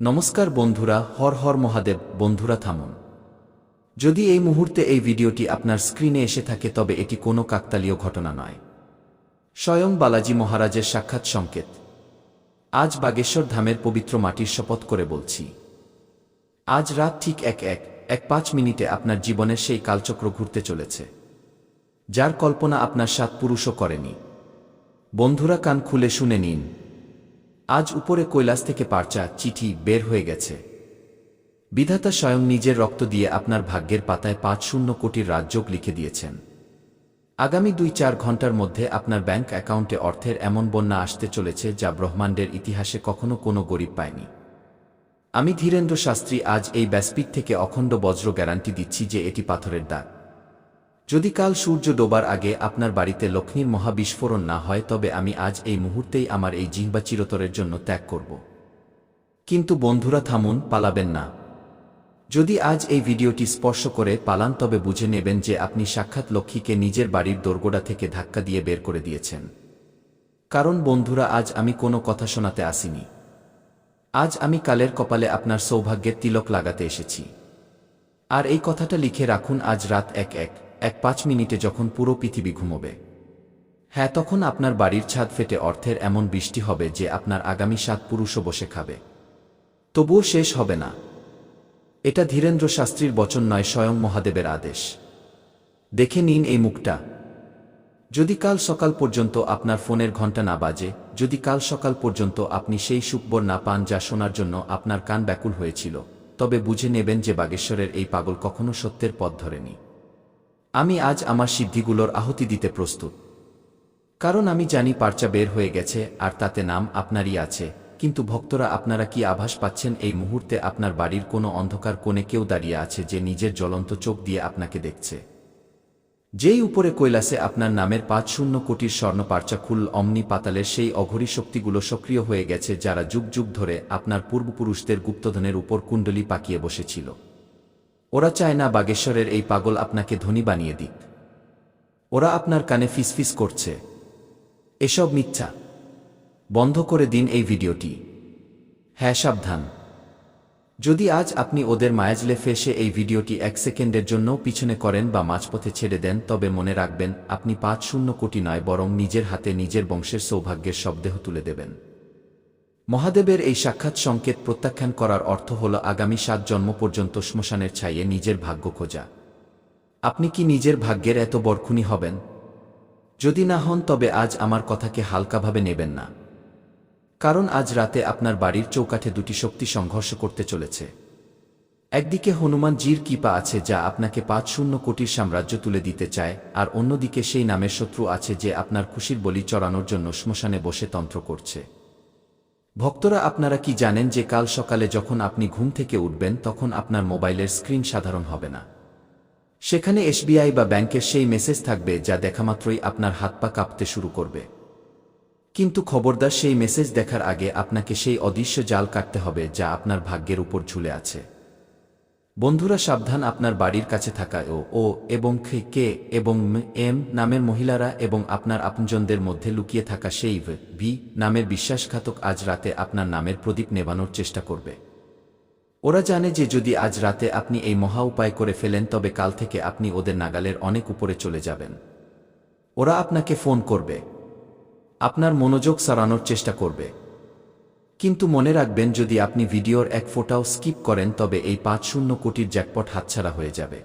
নমস্কার বন্ধুরা, হর হর মহাদেব। বন্ধুরা থামুন। যদি এই মুহূর্তে এই ভিডিওটি আপনার স্ক্রিনে এসে থাকে তবে এটি কোনো কাকতালীয় ঘটনা নয়, স্বয়ং বালাজি মহারাজের সাক্ষাৎ সংকেত। আজ বাগেশ্বর ধামের পবিত্র মাটির শপথ করে বলছি, আজ রাত ঠিক 1:05 আপনার জীবনের সেই কালচক্র ঘুরতে চলেছে, যার কল্পনা আপনার 7 পুরুষও করেনি। বন্ধুরা, কান খুলে শুনে নিন। আজ উপরে কৈলাস থেকে পার্চা চিঠি বের হয়ে গেছে। বিধাতা স্বয়ং নিজের রক্ত দিয়ে আপনার ভাগ্যের পাতায় ৫০ কোটির রাজযোগ লিখে দিয়েছেন। আগামী ২-৪ ঘন্টার মধ্যে আপনার ব্যাংক অ্যাকাউন্টে অর্থের এমন বন্যা আসতে চলেছে যা ব্রহ্মাণ্ডের ইতিহাসে কখনো কোনো গরিব পায়নি। আমি ধীরেন্দ্র শাস্ত্রী আজ এই ব্যাসপীঠ থেকে অখণ্ড বজ্র গ্যারান্টি দিচ্ছি যে এটি পাথরের দাগ। যদি কাল সূর্য ডোবার আগে আপনার বাড়িতে লক্ষ্মীর মহাবিস্ফোরণ না হয় তবে আমি আজ এই মুহূর্তেই আমার এই জিহ্বা চিরতরের জন্য ত্যাগ করব। কিন্তু বন্ধুরা থামুন, পালাবেন না। যদি আজ এই ভিডিওটি স্পর্শ করে পালান তবে বুঝে নেবেন যে আপনি সাক্ষাৎ লক্ষ্মীকে নিজের বাড়ির দোরগোড়া থেকে ধাক্কা দিয়ে বের করে দিয়েছেন। কারণ বন্ধুরা, আজ আমি কোনো কথা শোনাতে আসিনি। আজ আমি কালের কপালে আপনার সৌভাগ্যের তিলক লাগাতে এসেছি। আর এই কথাটা লিখে রাখুন, আজ রাত 1:05 যখন পুরো পৃথিবী ঘুমোবে, হ্যাঁ, তখন আপনার বাড়ির ছাদ ফেটে অর্থের এমন বৃষ্টি হবে যে আপনার আগামী 7 পুরুষও বসে খাবে, তবুও শেষ হবে না। এটা ধীরেন্দ্র শাস্ত্রীর বচন নয়, স্বয়ং মহাদেবের আদেশ। দেখে নিন এই মুখটা। যদি কাল সকাল পর্যন্ত আপনার ফোনের ঘণ্টা না বাজে, যদি কাল সকাল পর্যন্ত আপনি সেই সুখবর না পান যা শোনার জন্য আপনার কান ব্যাকুল হয়েছিল, তবে বুঝে নেবেন যে বাগেশ্বরের এই পাগল কখনো সত্যের পথ ধরেনি। আমি আজ আমার সিদ্ধিগুলোর আহুতি দিতে প্রস্তুত। কারণ আমি জানি পার্চা বের হয়ে গেছে আর তাতে নাম আপনারই আছে। কিন্তু ভক্তরা, আপনারা কি আভাস পাচ্ছেন এই মুহূর্তে আপনার বাড়ির কোনো অন্ধকার কোণে কেউ দাঁড়িয়ে আছে যে নিজের জ্বলন্ত চোখ দিয়ে আপনাকে দেখছে? যেই উপরে কৈলাসে আপনার নামের ৫০ কোটির স্বর্ণ পার্চা খুল অমনি পাতালের সেই অঘরী শক্তিগুলো সক্রিয় হয়ে গেছে যারা যুগ যুগ ধরে আপনার পূর্বপুরুষদের গুপ্তধনের উপর কুণ্ডলী পাকিয়ে বসেছিল। ওরা চায় না বাগেশ্বরের এই পাগল আপনাকে ধনী বানিয়ে দিক। ওরা আপনার কানে ফিসফিস করছে, এসব মিথ্যা। বন্ধ করে দিন এই ভিডিওটি। হ্যাঁ, সাবধান। যদি আজ আপনি ওদের মায়াজলে ফেসে এই ভিডিওটি 1 সেকেন্ডের জন্যও পিছনে করেন বা মাঝপথে ছেড়ে দেন তবে মনে রাখবেন, আপনি ৫০ কোটি নয় বরং নিজের হাতে নিজের বংশের সৌভাগ্যের শবদেহ তুলে দেবেন। মহাদেবের এই সাক্ষাৎ সংকেত প্রত্যাখ্যান করার অর্থ হল আগামী 7 জন্ম পর্যন্ত শ্মশানের ছাইয়ে নিজের ভাগ্য খোঁজা। আপনি কি নিজের ভাগ্যের এত বরখুনি হবেন? যদি না হন তবে আজ আমার কথাকে হালকাভাবে নেবেন না। কারণ আজ রাতে আপনার বাড়ির চৌকাঠে 2টি শক্তি সংঘর্ষ করতে চলেছে। একদিকে হনুমানজির কৃপা আছে যা আপনাকে ৫০ কোটির সাম্রাজ্য তুলে দিতে চায়, আর অন্যদিকে সেই নামের শত্রু আছে যে আপনার খুশির বলি চড়ানোর জন্য শ্মশানে বসে তন্ত্র করছে। ভক্তরা, আপনারা কি জানেন যে কাল সকালে যখন আপনি ঘুম থেকে উঠবেন তখন আপনার মোবাইলের স্ক্রিন সাধারণ হবে না। সেখানে এসবিআই বা ব্যাংকের সেই মেসেজ থাকবে যা দেখামাত্রই আপনার হাত পা কাঁপতে শুরু করবে। কিন্তু খবরদার, সেই মেসেজ দেখার আগে আপনাকে সেই অদৃশ্য জাল কাটতে হবে যা আপনার ভাগ্যের উপর ঝুলে আছে। বন্ধুরা সাবধান, আপনার বাড়ির কাছে থাকা ও এবং কে এবং এম নামের মহিলারা এবং আপনার আপনজনদের মধ্যে লুকিয়ে থাকা সেই ভি নামের বিশ্বাসঘাতক আজ রাতে আপনার নামের প্রদীপ নেভানোর চেষ্টা করবে। ওরা জানে যে যদি আজ রাতে আপনি এই মহা উপায় করে ফেলেন তবে কাল থেকে আপনি ওদের নাগালের অনেক উপরে চলে যাবেন। ওরা আপনাকে ফোন করবে, আপনার মনোযোগ সরানোর চেষ্টা করবে। কিন্তু মনে রাখবেন, যদি আপনি ভিডিওর 1 ফোঁটাও স্কিপ করেন তবে এই ৫০ কোটির জ্যাকপট হাতছাড়া হয়ে যাবে।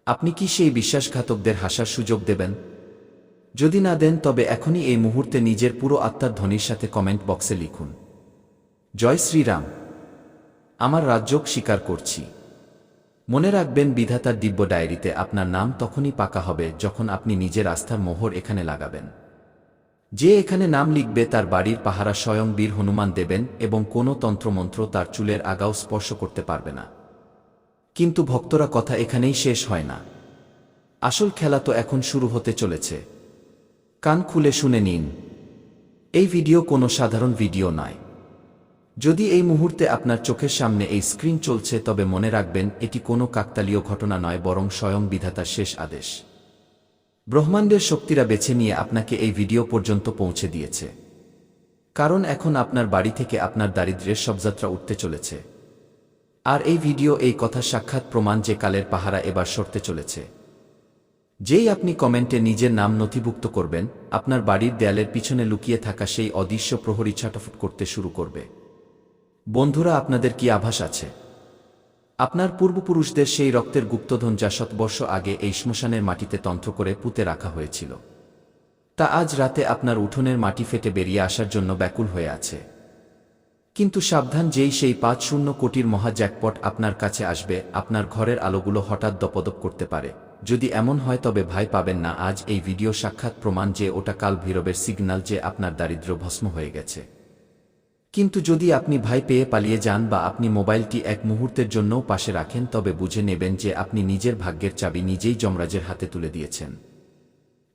আপনি কি সেই বিশ্বাসঘাতকদের হাসার সুযোগ দেবেন? যদি না দেন তবে এখনই এই মুহূর্তে নিজের পুরো আত্মার ধ্বনির সাথে কমেন্ট বক্সে লিখুন, জয় শ্রীরাম, আমার রাজযোগ স্বীকার করছি। মনে রাখবেন, বিধাতার দিব্য ডায়েরিতে আপনার নাম তখনই পাকা হবে যখন আপনি নিজের আস্থার মোহর এখানে লাগাবেন। যে এখানে নাম লিখবে তার বাড়ির পাহারা স্বয়ং বীর হনুমান দেবেন এবং কোনো তন্ত্রমন্ত্র তার চুলের আগাও স্পর্শ করতে পারবে না। কিন্তু ভক্তরা, কথা এখানেই শেষ হয় না। আসল খেলা তো এখন শুরু হতে চলেছে। কান খুলে শুনে নিন। এই ভিডিও কোনো সাধারণ ভিডিও নয়। যদি এই মুহূর্তে আপনার চোখের সামনে এই স্ক্রিন চলছে তবে মনে রাখবেন, এটি কোনো কাকতালীয় ঘটনা নয় বরং স্বয়ং বিধাতার শেষ আদেশ। ব্রহ্মাণ্ডের শক্তিরা বেছে নিয়ে আপনাকে এই ভিডিও পর্যন্ত পৌঁছে দিয়েছে। কারণ এখন আপনার বাড়ি থেকে আপনার দারিদ্র্যের শবযাত্রা উঠতে চলেছে। আর এই ভিডিও এই কথা সাক্ষাৎ প্রমাণ যে কালের পাহারা এবার সরতে চলেছে। যেই আপনি কমেন্টে নিজের নাম নথিভুক্ত করবেন, আপনার বাড়ির দেয়ালের পিছনে লুকিয়ে থাকা সেই অদৃশ্য প্রহরী ছটফট করতে শুরু করবে। বন্ধুরা, আপনাদের কি আভাস আছে? আপনার পূর্বপুরুষদের সেই রক্তের গুপ্তধন যা শতবর্ষ আগে এই শ্মশানের মাটিতে তন্ত্র করে পুঁতে রাখা হয়েছিল, তা আজ রাতে আপনার উঠোনের মাটি ফেটে বেরিয়ে আসার জন্য ব্যাকুল হয়ে আছে। কিন্তু সাবধান, যেই সেই ৫-০ কোটির মহা জ্যাকপট আপনার কাছে আসবে, আপনার ঘরের আলোগুলো হঠাৎ দপদপ করতে পারে। যদি এমন হয় তবে ভয় পাবেন না। আজ এই ভিডিও সাক্ষাৎ প্রমাণ যে ওটা কাল ভৈরবের সিগন্যাল যে আপনার দারিদ্র্য ভস্ম হয়ে গেছে। কিন্তু যদি আপনি ভয় পেয়ে পালিয়ে যান বা আপনি মোবাইলটি এক মুহূর্তের জন্যও পাশে রাখেন, তবে বুঝে নেবেন যে আপনি নিজের ভাগ্যের চাবি নিজেই যমরাজের হাতে তুলে দিয়েছেন।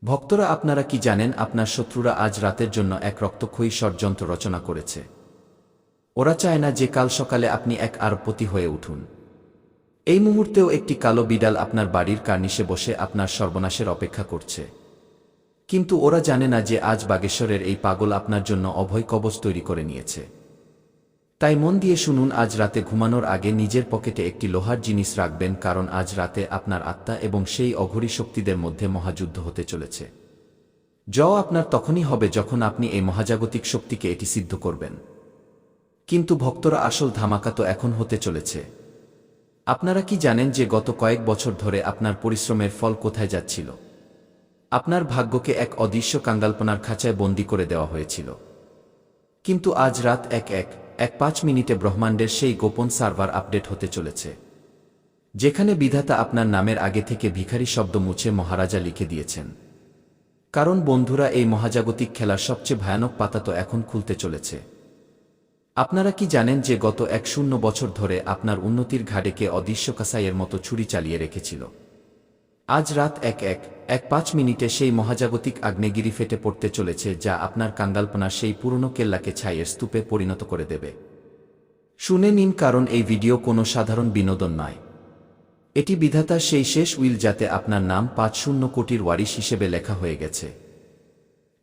ভক্তরা, আপনারা কি জানেন আপনার শত্রুরা আজ রাতের জন্য এক রক্তক্ষয়ী ষড়যন্ত্র রচনা করেছে? ওরা চায় না যে কাল সকালে আপনি এক আরবপতি হয়ে উঠুন। এই মুহূর্তেও একটি কালো বিড়াল আপনার বাড়ির কার্নিশে বসে আপনার সর্বনাশের অপেক্ষা করছে। কিন্তু ওরা জানে না যে আজ বাগেশ্বরের এই পাগল আপনার জন্য অভয় কবচ তৈরি করে নিয়েছে। তাই মন দিয়ে শুনুন, আজ রাতে ঘুমানোর আগে নিজের পকেটে একটি লোহার জিনিস রাখবেন, কারণ আজ রাতে আপনার আত্মা এবং সেই অঘরী শক্তিদের মধ্যে মহাযুদ্ধ হতে চলেছে। আপনার তখনই হবে যখন আপনি এই মহাজাগতিক শক্তিকে এটি সিদ্ধ করবেন। কিন্তু ভক্তরা, আসল ধামাকা তো এখন হতে চলেছে। আপনারা কি জানেন যে গত কয়েক বছর ধরে আপনার পরিশ্রমের ফল কোথায় যাচ্ছিল? আপনার ভাগ্যকে এক অদৃশ্য কাঙ্গালপনার খাঁচায় বন্দী করে দেওয়া হয়েছিল। কিন্তু আজ রাত ১:৫ মিনিটে ব্রহ্মাণ্ডের সেই গোপন সার্ভার আপডেট হতে চলেছে, যেখানে বিধাতা আপনার নামের আগে থেকে ভিখারি শব্দ মুছে মহারাজা লিখে দিয়েছেন। কারণ বন্ধুরা, এই মহাজাগতিক খেলার সবচেয়ে ভয়ানক পাতা তো এখন খুলতে চলেছে। আপনারা কি জানেন যে গত ১০ বছর ধরে আপনার উন্নতির ঘাড়েকে অদৃশ্য কাসাইয়ের মতো ছুরি চালিয়ে রেখেছিল? আজ রাত ১:৫ মিনিটে সেই মহাজাগতিক আগ্নেয়গিরি ফেটে পড়তে চলেছে, যা আপনার কাঙ্গালপনার সেই পুরনো কেল্লাকে ছাইয়ের স্তূপে পরিণত করে দেবে। শুনে নিন, কারণ এই ভিডিও কোনো সাধারণ বিনোদন নয়। এটি বিধাতার সেই শেষ উইল, যাতে আপনার নাম ৫-০ কোটির ওয়ারিশ হিসেবে লেখা হয়ে গেছে।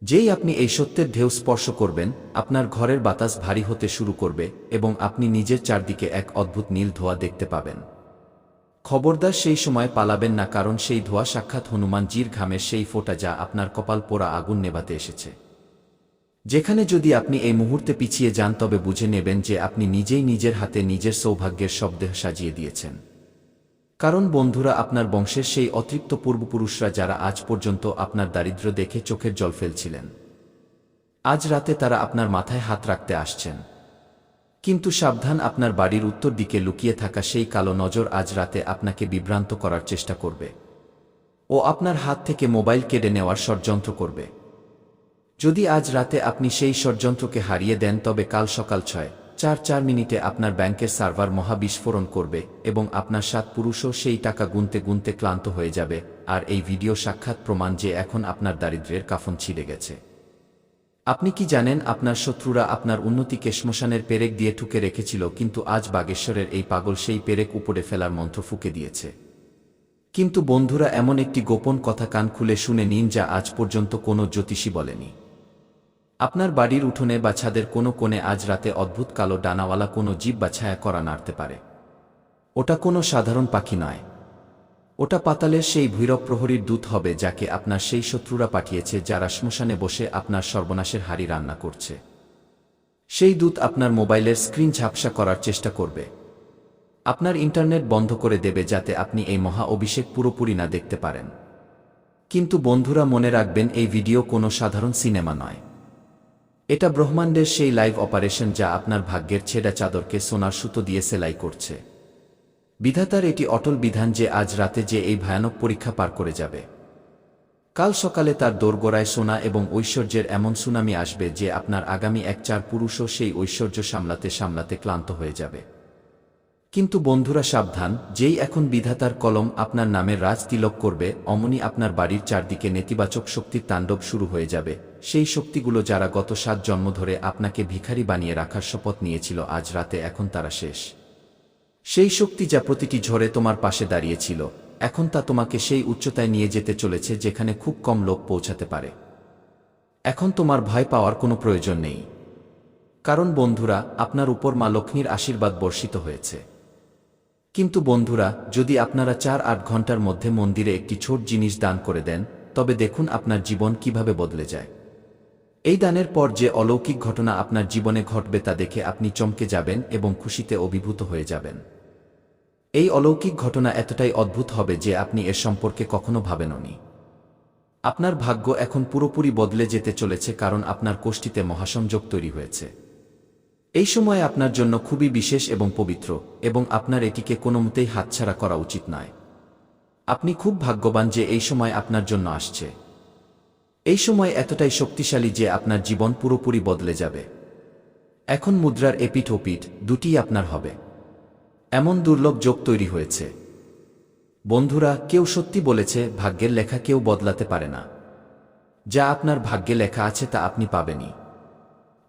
যেই আপনি এই সত্যের ঢেউ স্পর্শ করবেন, আপনার ঘরের বাতাস ভারী হতে শুরু করবে এবং আপনি নিজের চারদিকে এক অদ্ভুত নীল ধোঁয়া দেখতে পাবেন। খবরদার, সেই সময় পালাবেন না, কারণ সেই ধোঁয়া সাক্ষাৎ হনুমানজির ঘামের সেই ফোঁটা, যা আপনার কপাল পোড়া আগুন নেভাতে এসেছে। যেখানে যদি আপনি এই মুহূর্তে পিছিয়ে যান, তবে বুঝে নেবেন যে আপনি নিজেই নিজের হাতে নিজের সৌভাগ্যের সব দেহ সাজিয়ে দিয়েছেন। কারণ বন্ধুরা, আপনার বংশের সেই অতৃপ্ত পূর্বপুরুষরা, যারা আজ পর্যন্ত আপনার দারিদ্র্য দেখে চোখের জল ফেলছিলেন, আজ রাতে তারা আপনার মাথায় হাত রাখতে আসছেন। কিন্তু সাবধান, আপনার বাড়ির উত্তর দিকে লুকিয়ে থাকা সেই কালো নজর আজ রাতে আপনাকে বিভ্রান্ত করার চেষ্টা করবে। ও আপনার হাত থেকে মোবাইল কেড়ে নেওয়ার ষড়যন্ত্র করবে। যদি আজ রাতে আপনি সেই ষড়যন্ত্রকে হারিয়ে দেন, তবে কাল সকাল ৬:৪ মিনিটে আপনার ব্যাংকের সার্ভার মহাবিস্ফোরণ করবে এবং আপনার ৭ পুরুষও সেই টাকা গুনতে গুনতে ক্লান্ত হয়ে যাবে। আর এই ভিডিও সাক্ষাৎ প্রমাণ যে এখন আপনার দারিদ্র্যের কাফন ছিঁড়ে গেছে। আপনি কি জানেন আপনার শত্রুরা আপনার উন্নতিকে শ্মশানের পেরেক দিয়ে ঠুকে রেখেছিল, কিন্তু আজ বাগেশ্বরের এই পাগল সেই পেরেক উপড়ে ফেলার মন্ত্র ফুঁকে দিয়েছে। কিন্তু বন্ধুরা, এমন একটি গোপন কথা কান খুলে শুনে নিন, যা আজ পর্যন্ত কোনো জ্যোতিষী বলেনি। আপনার বাড়ির উঠোনে বা ছাদের কোনো কোণে আজ রাতে অদ্ভুত কালো ডানাওয়ালা কোনো জীব বা ছায়া করা নাড়তে পারে। ওটা কোনো সাধারণ পাখি নয়। ওটা পাতালের সেই ভৈরব প্রহরীর দূত হবে, যাকে আপনার সেই শত্রুরা পাঠিয়েছে, যারা শ্মশানে বসে আপনার সর্বনাশের হাড়ি রান্না করছে। সেই দূত আপনার মোবাইলের স্ক্রিন ঝাপসা করার চেষ্টা করবে, আপনার ইন্টারনেট বন্ধ করে দেবে, যাতে আপনি এই মহা অভিষেক পুরোপুরি না দেখতে পারেন। কিন্তু বন্ধুরা, মনে রাখবেন, এই ভিডিও কোনো সাধারণ সিনেমা নয়। এটা ব্রহ্মাণ্ডের সেই লাইভ অপারেশন, যা আপনার ভাগ্যের ছেঁড়া চাদরকে সোনার সুতো দিয়ে সেলাই করছে। বিধাতার এটি অটল বিধান যে আজ রাতে যে এই ভয়ানক পরীক্ষা পার করে যাবে, কাল সকালে তার দোরগোড়ায় সোনা এবং ঐশ্বর্যের এমন সুনামি আসবে যে আপনার আগামী ১-৪ পুরুষও সেই ঐশ্বর্য সামলাতে সামলাতে ক্লান্ত হয়ে যাবে। কিন্তু বন্ধুরা, সাবধান, যেই এখন বিধাতার কলম আপনার নামের রাজ তিলক করবে, অমনি আপনার বাড়ির চারদিকে নেতিবাচক শক্তির তাণ্ডব শুরু হয়ে যাবে। সেই শক্তিগুলো, যারা গত ৭ জন্ম ধরে আপনাকে ভিখারি বানিয়ে রাখার শপথ নিয়েছিল, আজ রাতে এখন তারা শেষ। সেই শক্তি, যা প্রতিটি ঝড়ে তোমার পাশে দাঁড়িয়েছিল, এখন তা তোমাকে সেই উচ্চতায় নিয়ে যেতে চলেছে যেখানে খুব কম লোক পৌঁছাতে পারে। এখন তোমার ভয় পাওয়ার কোনো প্রয়োজন নেই। কারণ বন্ধুরা, আপনার উপর মা লক্ষ্মীর আশীর্বাদ বর্ষিত হয়েছে। কিন্তু বন্ধুরা, যদি আপনারা 4-8 ঘন্টার মধ্যে মন্দিরে একটি ছোট জিনিস দান করে দেন, তবে দেখুন আপনার জীবন কিভাবে বদলে যায়। এই দানের পর যে অলৌকিক ঘটনা আপনার জীবনে ঘটবে তা দেখে আপনি চমকে যাবেন এবং খুশিতে অভিভূত হয়ে যাবেন। এই অলৌকিক ঘটনা এতটাই অদ্ভুত হবে যে আপনি এর সম্পর্কে কখনো ভাবেননি। আপনার ভাগ্য এখন পুরোপুরি বদলে যেতে চলেছে, কারণ আপনার কোষ্ঠীতে মহাসংযোগ তৈরি হয়েছে। এই সময় আপনার জন্য খুবই বিশেষ এবং পবিত্র, এবং আপনার এটিকে কোনোমতেই হাতছাড়া করা উচিত নয়। আপনি খুব ভাগ্যবান যে এই সময় আপনার জন্য আসছে। এই সময় এতটাই শক্তিশালী যে আপনার জীবন পুরোপুরি বদলে যাবে। এখন মুদ্রার এপিঠ ওপিঠ দুটিই আপনার হবে, এমন দুর্লভ যোগ তৈরি হয়েছে। বন্ধুরা, কেউ সত্যি বলেছে, ভাগ্যের লেখা কেউ বদলাতে পারে না। যা আপনার ভাগ্যে লেখা আছে তা আপনি পাবেনই।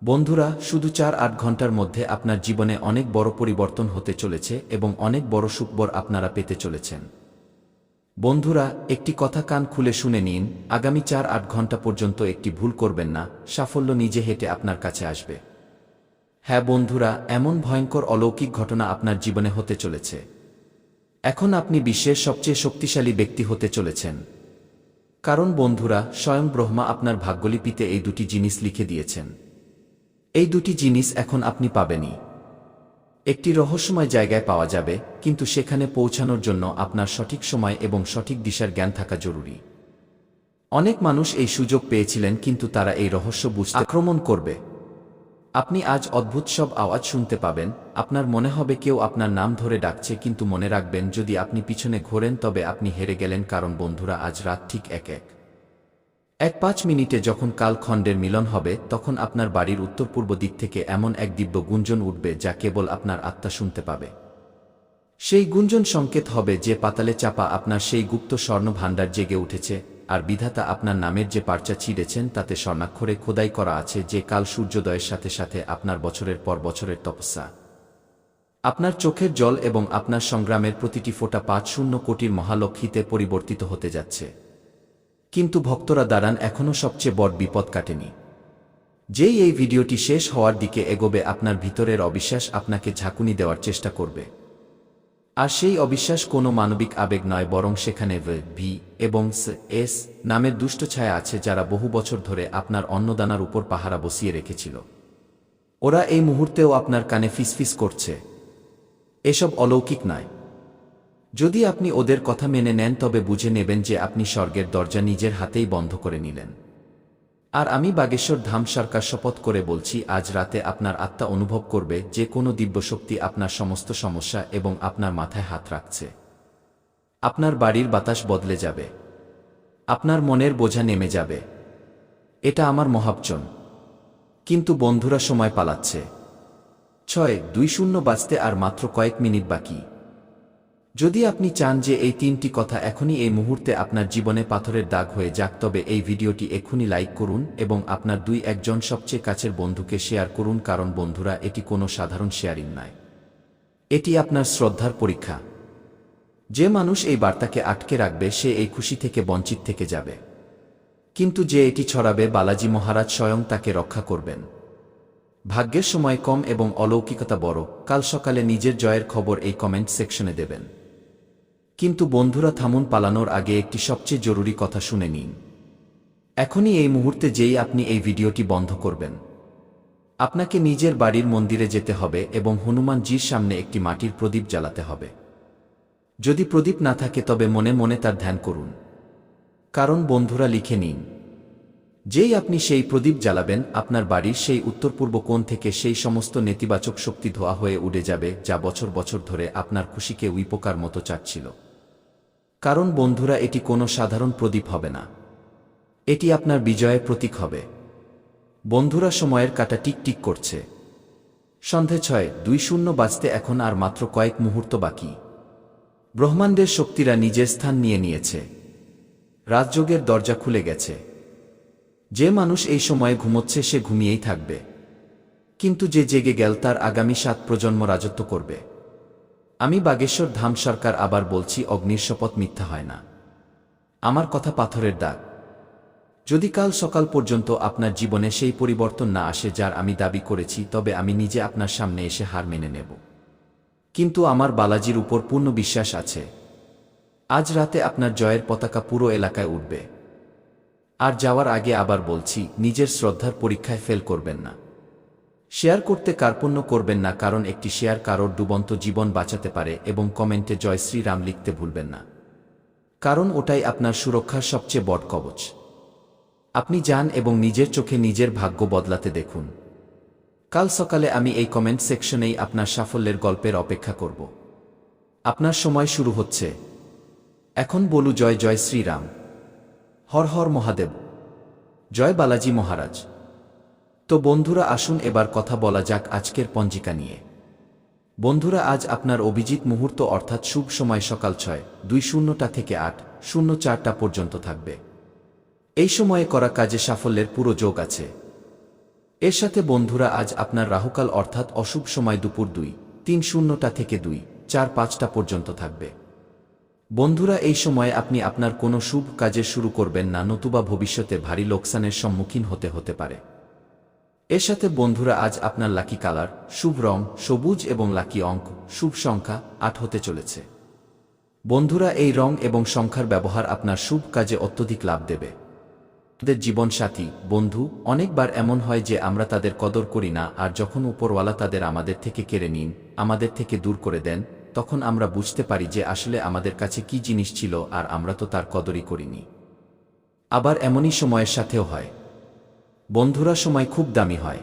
বন্ধুরা, শুধু 4-8 ঘন্টার মধ্যে আপনার জীবনে অনেক বড় পরিবর্তন হতে চলেছে এবং অনেক বড় সুখবর আপনারা পেতে চলেছেন। বন্ধুরা, একটি কথা কান খুলে শুনে নিন, আগামী 4-8 ঘন্টা পর্যন্ত একটি ভুল করবেন না, সাফল্য নিজে হেঁটে আপনার কাছে আসবে। হ্যাঁ বন্ধুরা, এমন ভয়ঙ্কর অলৌকিক ঘটনা আপনার জীবনে হতে চলেছে। এখন আপনি বিশ্বের সবচেয়ে শক্তিশালী ব্যক্তি হতে চলেছেন। কারণ বন্ধুরা, স্বয়ং ব্রহ্মা আপনার ভাগ্যলিপিতে এই দুটি জিনিস লিখে দিয়েছেন। এই দুটি জিনিস এখন আপনি পাবেনই। একটি রহস্যময় জায়গায় পাওয়া যাবে, কিন্তু সেখানে পৌঁছানোর জন্য আপনার সঠিক সময় এবং সঠিক দিশার জ্ঞান থাকা জরুরি। অনেক মানুষ এই সুযোগ পেয়েছিলেন, কিন্তু তারা এই রহস্য বুঝতে আক্রমণ করবে। আপনি আজ অদ্ভুত সব আওয়াজ শুনতে পাবেন। আপনার মনে হবে কেউ আপনার নাম ধরে ডাকছে, কিন্তু মনে রাখবেন, যদি আপনি পিছনে ঘোরেন তবে আপনি হেরে গেলেন। কারণ বন্ধুরা, আজ রাত ঠিক 1:05 মিনিটে যখন কালখণ্ডের মিলন হবে, তখন আপনার বাড়ির উত্তর পূর্ব দিক থেকে এমন এক দিব্য গুঞ্জন উঠবে যা কেবল আপনার আত্মা শুনতে পাবে। সেই গুঞ্জন সংকেত হবে যে পাতালে চাপা আপনার সেই গুপ্ত স্বর্ণ ভাণ্ডার জেগে উঠেছে, আর বিধাতা আপনার নামের যে পার্চা ছিঁড়েছেন তাতে স্বর্ণাক্ষরে খোদাই করা আছে যে কাল সূর্যোদয়ের সাথে সাথে আপনার বছরের পর বছরের তপস্যা, আপনার চোখের জল এবং আপনার সংগ্রামের প্রতিটি ফোঁটা 5-0 কোটির মহালক্ষ্মীতে পরিবর্তিত হতে যাচ্ছে। কিন্তু ভক্তরা দাঁড়ান, এখনও সবচেয়ে বড় বিপদ কাটেনি। যেই এই ভিডিওটি শেষ হওয়ার দিকে এগোবে, আপনার ভিতরের অবিশ্বাস আপনাকে ঝাঁকুনি দেওয়ার চেষ্টা করবে। আর সেই অবিশ্বাস কোনো মানবিক আবেগ নয়, বরং সেখানে ভি এবং এস নামের দুষ্ট ছায়া আছে, যারা বহু বছর ধরে আপনার অন্নদানার উপর পাহারা বসিয়ে রেখেছিল। ওরা এই মুহূর্তেও আপনার কানে ফিসফিস করছে, এসব অলৌকিক নয়। যদি আপনি ওদের কথা মেনে নেন তবে বুঝে নেবেন যে আপনি স্বর্গের দরজা নিজের হাতেই বন্ধ করে নিলেন। আর আমি বাগেশ্বর ধাম সরকার শপথ করে বলছি, আজ রাতে আপনার আত্মা অনুভব করবে যে কোনো দিব্যশক্তি আপনার সমস্ত সমস্যা এবং আপনার মাথায় হাত রাখছে। আপনার বাড়ির বাতাস বদলে যাবে, আপনার মনের বোঝা নেমে যাবে। এটা আমার মহাবচন। কিন্তু বন্ধুরা, সময় পালাচ্ছে। 6:20 বাজতে আর মাত্র কয়েক মিনিট বাকি। যদি আপনি চান যে এই 3টি কথা এখনই এই মুহূর্তে আপনার জীবনে পাথরের দাগ হয়ে যাক, তবে এই ভিডিওটি এক্ষুনি লাইক করুন এবং আপনার 2-1 সবচেয়ে কাছের বন্ধুকে শেয়ার করুন। কারণ বন্ধুরা, এটি কোনো সাধারণ শেয়ারিং নয়, এটি আপনার শ্রদ্ধার পরীক্ষা। যে মানুষ এই বার্তাকে আটকে রাখবে সে এই খুশি থেকে বঞ্চিত থেকে যাবে, কিন্তু যে এটি ছড়াবে, বালাজি মহারাজ স্বয়ং তাকে রক্ষা করবেন। ভাগ্যের সময় কম এবং অলৌকিকতা বড়। কাল সকালে নিজের জয়ের খবর এই কমেন্ট সেকশনে দেবেন। কিন্তু বন্ধুরা, থামুন, পালানোর আগে একটি সবচেয়ে জরুরি কথা শুনে নিন। এখনই এই মুহূর্তে যেই আপনি এই ভিডিওটি বন্ধ করবেন, আপনাকে নিজের বাড়ির মন্দিরে যেতে হবে এবং হনুমানজির সামনে একটি মাটির প্রদীপ জ্বালাতে হবে। যদি প্রদীপ না থাকে তবে মনে মনে তার ধ্যান করুন। কারণ বন্ধুরা, লিখে নিন, যেই আপনি সেই প্রদীপ জ্বালাবেন, আপনার বাড়ির সেই উত্তর পূর্ব কোণ থেকে সেই সমস্ত নেতিবাচক শক্তি ধোয়া হয়ে উড়ে যাবে যা বছর বছর ধরে আপনার খুশিকে উইপোকার মতো চাটছিল। কারণ বন্ধুরা, এটি কোনো সাধারণ প্রদীপ হবে না, এটি আপনার বিজয়ের প্রতীক হবে। বন্ধুরা, সময়ের কাঁটা টিক টিক করছে। সন্ধে 6:20 বাজতে এখন আর মাত্র কয়েক মুহূর্ত বাকি। ব্রহ্মাণ্ডের শক্তিরা নিজের স্থান নিয়ে নিয়েছে, রাজযোগের দরজা খুলে গেছে। যে মানুষ এই সময়ে ঘুমোচ্ছে সে ঘুমিয়েই থাকবে, কিন্তু যে জেগে গেল তার আগামী 7 প্রজন্ম রাজত্ব করবে। আমি বাগেশ্বর ধাম সরকার আবার বলছি, অগ্নির শপথ মিথ্যা হয় না। আমার কথা পাথরের দাগ। যদি কাল সকাল পর্যন্ত আপনার জীবনে সেই পরিবর্তন না আসে যার আমি দাবি করেছি, তবে আমি নিজে আপনার সামনে এসে হার মেনে নেব। কিন্তু আমার বালাজির উপর পূর্ণ বিশ্বাস আছে। আজ রাতে আপনার জয়ের পতাকা পুরো এলাকায় উঠবে। আর যাওয়ার আগে আবার বলছি, নিজের শ্রদ্ধার পরীক্ষায় ফেল করবেন না। শেয়ার করতে কার্পণ্য করবেন না, কারণ একটি শেয়ার কারোর ডুবন্ত জীবন বাঁচাতে পারে। এবং কমেন্টে জয় শ্রীরাম লিখতে ভুলবেন না, কারণ ওটাই আপনার সুরক্ষার সবচেয়ে বড় কবচ। আপনি যান এবং নিজের চোখে নিজের ভাগ্য বদলাতে দেখুন। কাল সকালে আমি এই কমেন্ট সেকশনেই আপনার সাফল্যের গল্পের অপেক্ষা করব। আপনার সময় শুরু হচ্ছে এখন। বলু জয় জয় শ্রীরাম, হর হর মহাদেব, জয় বালাজি মহারাজ। তো বন্ধুরা, আসুন এবার কথা বলা যাক আজকের পঞ্জিকা নিয়ে। বন্ধুরা, আজ আপনার অভিজিৎ মুহূর্ত অর্থাৎ শুভ সময় সকাল 6:20 থেকে 8:04 পর্যন্ত থাকবে। এই সময়ে করা কাজে সাফল্যের পুরো যোগ আছে। এর সাথে বন্ধুরা, আজ আপনার রাহুকাল অর্থাৎ অশুভ সময় দুপুর 2:03 থেকে 2:04 পর্যন্ত থাকবে। বন্ধুরা, এই সময়ে আপনি আপনার কোনো শুভ কাজে শুরু করবেন না, নতুবা ভবিষ্যতে ভারী লোকসানের সম্মুখীন হতে পারে। এর সাথে বন্ধুরা, আজ আপনার লাকি কালার শুভ রং সবুজ এবং লাকি অঙ্ক শুভ সংখ্যা 8 হতে চলেছে। বন্ধুরা, এই রং এবং সংখ্যার ব্যবহার আপনার শুভ কাজে অত্যধিক লাভ দেবে। আমাদের জীবনসাথী বন্ধু অনেকবার এমন হয় যে আমরা তাদের কদর করি না, আর যখন উপরওয়ালা তাদের আমাদের থেকে কেড়ে নিন, আমাদের থেকে দূর করে দেন, তখন আমরা বুঝতে পারি যে আসলে আমাদের কাছে কি জিনিস ছিল আর আমরা তো তার কদরই করিনি। আবার এমনই সময়ের সাথেও হয়। বন্ধুরা, সময় খুব দামি হয়।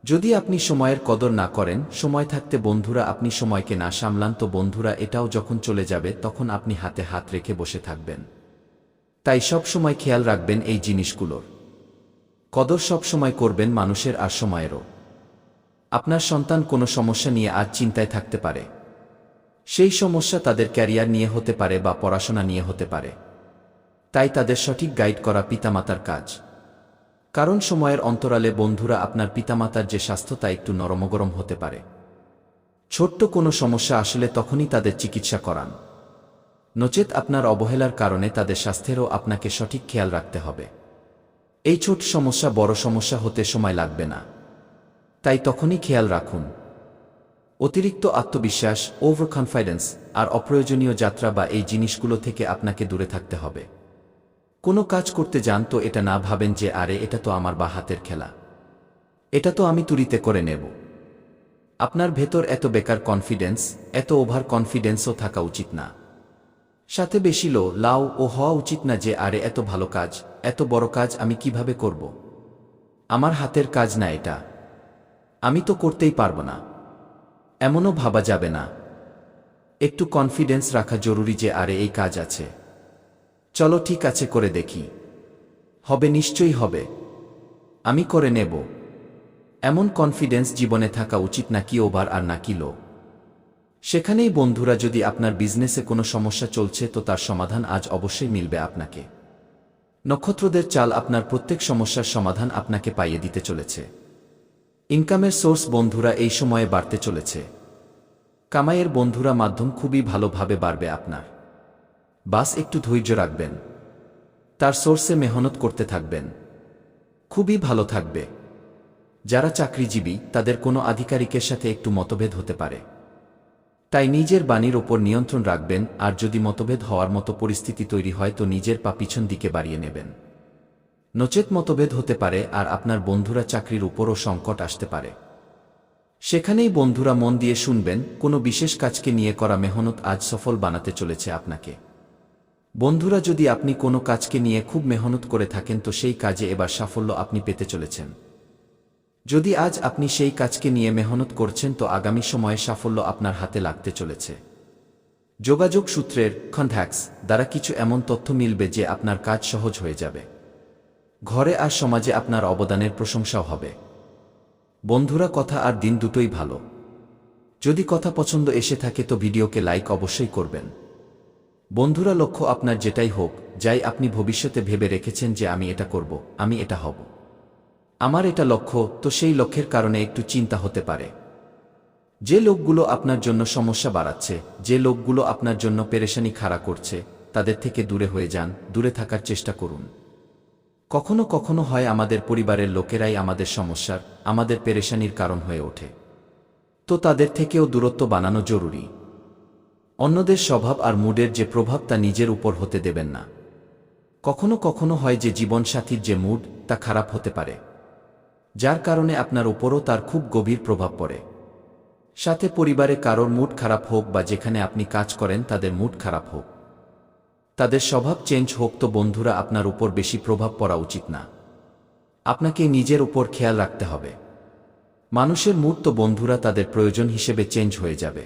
যদি আপনি সময়ের কদর না করেন, সময় থাকতে বন্ধুরা আপনি সময়কে না সামলান, তো বন্ধুরা এটাও যখন চলে যাবে তখন আপনি হাতে হাত রেখে বসে থাকবেন। তাই সব সময় খেয়াল রাখবেন এই জিনিসগুলোর কদর সব সময় করবেন, মানুষের আর সময়েরও। আপনার সন্তান কোনো সমস্যা নিয়ে আজ চিন্তায় থাকতে পারে। সেই সমস্যা তাদের ক্যারিয়ার নিয়ে হতে পারে বা পড়াশোনা নিয়ে হতে পারে। তাই তাদের সঠিক গাইড করা পিতামাতার কাজ। কারণ সময়ের অন্তরালে বন্ধুরা আপনার পিতামাতার যে স্বাস্থ্য তা একটু নরমগরম হতে পারে। ছোট্ট কোনো সমস্যা আসলে তখনই তাদের চিকিৎসা করান, নচেত আপনার অবহেলার কারণে তাদের স্বাস্থ্যেরও আপনাকে সঠিক খেয়াল রাখতে হবে। এই ছোট সমস্যা বড় সমস্যা হতে সময় লাগবে না, তাই তখনই খেয়াল রাখুন। অতিরিক্ত আত্মবিশ্বাস ওভার কনফিডেন্স আর অপ্রয়োজনীয় যাত্রা বা এই জিনিসগুলো থেকে আপনাকে দূরে থাকতে হবে। কোনো কাজ করতে যান তো এটা না ভাবেন যে আরে এটা তো আমার বা হাতের খেলা, এটা তো আমি তুড়িতে করে নেব। আপনার ভেতর এত বেকার কনফিডেন্স, এত ওভার কনফিডেন্সও থাকা উচিত না। সাথে বেশি লাউ ও হওয়া উচিত না যে আরে এত ভালো কাজ, এত বড় কাজ আমি কিভাবে করব, আমার হাতের কাজ না এটা, আমি তো করতেই পারব না, এমনও ভাবা যাবে না। একটু কনফিডেন্স রাখা জরুরি যে আরে এই কাজ আছে, চলো ঠিক আছে করে দেখি, হবে নিশ্চয়ই হবে, আমি করে নেব। এমন কনফিডেন্স জীবনে থাকা উচিত, নাকি ওভার আর নাকি লো। সেখানেই বন্ধুরা, যদি আপনার বিজনেসে কোনো সমস্যা চলছে তো তার সমাধান আজ অবশ্যই মিলবে আপনাকে। নক্ষত্রদের চাল আপনার প্রত্যেক সমস্যার সমাধান আপনাকে পাইয়ে দিতে চলেছে। ইনকামের সোর্স বন্ধুরা এই সময়ে বাড়তে চলেছে। কামাইয়ের বন্ধুরা মাধ্যম খুবই ভালোভাবে বাড়বে আপনার। বাস একটু ধৈর্য রাখবেন, তার সোর্সে মেহনত করতে থাকবেন, খুবই ভালো থাকবে। যারা চাকরিজীবী তাদের কোনো আধিকারিকের সাথে একটু মতভেদ হতে পারে, তাই নিজের বাণীর ওপর নিয়ন্ত্রণ রাখবেন। আর যদি মতভেদ হওয়ার মতো পরিস্থিতি তৈরি হয় তো নিজের পা পিছন দিকে বাড়িয়ে নেবেন, নচেত মতভেদ হতে পারে আর আপনার বন্ধুরা চাকরির উপরও সংকট আসতে পারে। সেখানেই বন্ধুরা মন দিয়ে শুনবেন, কোনো বিশেষ কাজকে নিয়ে করা মেহনত আজ সফল বানাতে চলেছে আপনাকে। বন্ধুরা, যদি আপনি কোনো কাজকে নিয়ে খুব মেহনত করে থাকেন তো সেই কাজে এবার সাফল্য আপনি পেতে চলেছেন। যদি আজ আপনি সেই কাজকে নিয়ে মেহনত করছেন তো আগামী সময়ে সাফল্য আপনার হাতে লাগতে চলেছে। যোগাযোগ সূত্রের কন্ট্যাক্টস দ্বারা কিছু এমন তথ্য মিলবে যে আপনার কাজ সহজ হয়ে যাবে। ঘরে আর সমাজে আপনার অবদানের প্রশংসাও হবে। বন্ধুরা, কথা আর দিন দুটোই ভালো। যদি কথা পছন্দ এসে থাকে তো ভিডিওকে লাইক অবশ্যই করবেন। বন্ধুরা, লক্ষ্য আপনার যেটাই হোক, যাই আপনি ভবিষ্যতে ভেবে রেখেছেন যে আমি এটা করব, আমি এটা হব, আমার এটা লক্ষ্য, তো সেই লক্ষ্যের কারণে একটু চিন্তা হতে পারে। যে লোকগুলো আপনার জন্য সমস্যা বাড়াচ্ছে, যে লোকগুলো আপনার জন্য পেরেশানি খাড়া করছে, তাদের থেকে দূরে হয়ে যান, দূরে থাকার চেষ্টা করুন। কখনো কখনো হয় আমাদের পরিবারের লোকেরাই আমাদের সমস্যার, আমাদের পেরেশানির কারণ হয়ে ওঠে। তো তাদের থেকেও দূরত্ব বানানো জরুরি। অন্যদের স্বভাব আর মুডের যে প্রভাব তা নিজের উপর হতে দেবেন না। কখনো কখনো হয় যে জীবনসাথীর যে মুড তা খারাপ হতে পারে, যার কারণে আপনার উপরও তার খুব গভীর প্রভাব পড়ে। সাথে পরিবারে কারোর মুড খারাপ হোক বা যেখানে আপনি কাজ করেন তাদের মুড খারাপ হোক, তাদের স্বভাব চেঞ্জ হোক, তো বন্ধুরা আপনার উপর বেশি প্রভাব পড়া উচিত না। আপনাকে নিজের উপর খেয়াল রাখতে হবে। মানুষের মুড তো বন্ধুরা তাদের প্রয়োজন হিসেবে চেঞ্জ হয়ে যাবে।